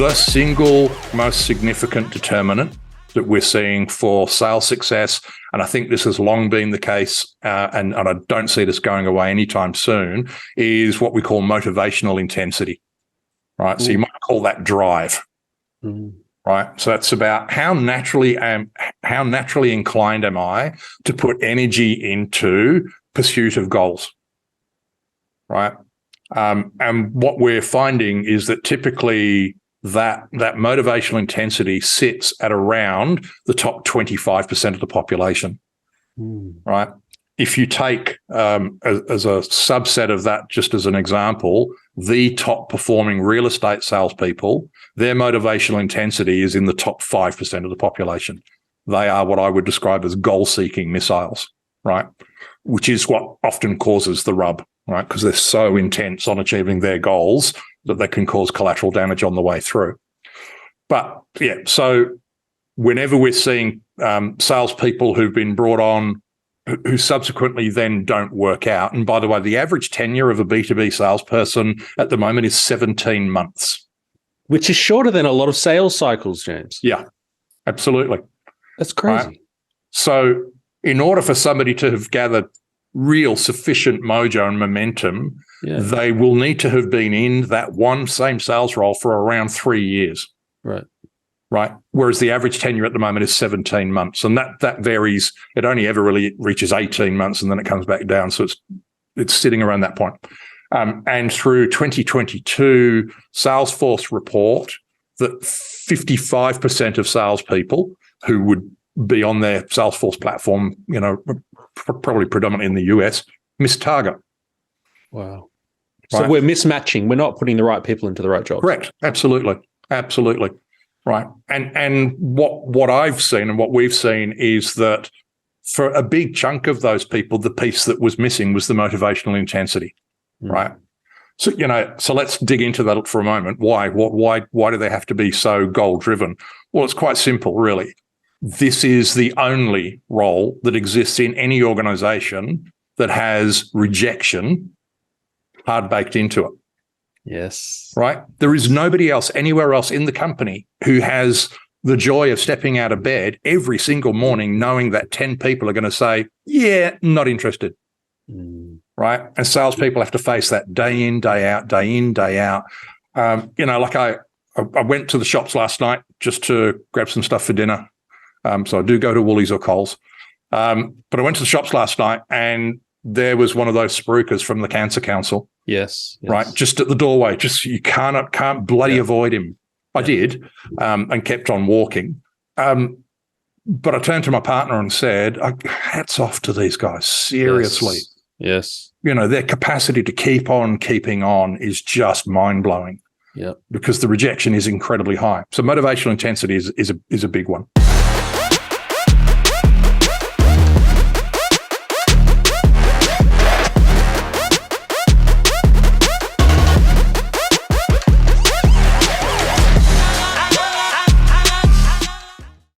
the single most significant determinant that we're seeing for sales success, and I think this has long been the case, and I don't see this going away anytime soon, is what we call motivational intensity, right? So you might call that drive, right? So that's about how naturally inclined am I to put energy into pursuit of goals, right? And what we're finding is that typically that motivational intensity sits at around the top 25% of the population, right? If you take as a subset of that, just as an example, the top performing real estate salespeople, their motivational intensity is in the top 5% of the population. They are what I would describe as goal-seeking missiles, right? Which is what often causes the rub, right? Because they're so intense on achieving their goals that they can cause collateral damage on the way through. But yeah, so whenever we're seeing salespeople who've been brought on who subsequently then don't work out, and by the way, the average tenure of a B2B salesperson at the moment is 17 months. Which is shorter than a lot of sales cycles, James. Yeah, absolutely. That's crazy. Right? So in order for somebody to have gathered real sufficient mojo and momentum, they will need to have been in that one same sales role for around 3 years. Right. Whereas the average tenure at the moment is 17 months. And that varies. It only ever really reaches 18 months and then it comes back down. So it's sitting around that point. And through 2022 Salesforce report that 55% of salespeople who would be on their Salesforce platform, probably predominantly in the US, miss target. Wow. So we're mismatching. We're not putting the right people into the right jobs. Correct. Absolutely. Right. And what I've seen and what we've seen is that for a big chunk of those people, the piece that was missing was the motivational intensity. Right. So, so let's dig into that for a moment. Why do they have to be so goal driven? Well, it's quite simple, really. This is the only role that exists in any organization that has rejection hard baked into it. Yes. Right? There is nobody else anywhere else in the company who has the joy of stepping out of bed every single morning knowing that 10 people are going to say, yeah, not interested. Right? And salespeople have to face that day in, day out, day in, day out. Like I went to the shops last night just to grab some stuff for dinner. So I do go to Woolies or Coles. But I went to the shops last night and there was one of those spruikers from the Cancer Council. Yes. Right. Just at the doorway. Just you can't bloody avoid him. I did and kept on walking. But I turned to my partner and said, hats off to these guys. Seriously. Yes. Their capacity to keep on keeping on is just mind-blowing. Yeah. Because the rejection is incredibly high. So motivational intensity is a big one.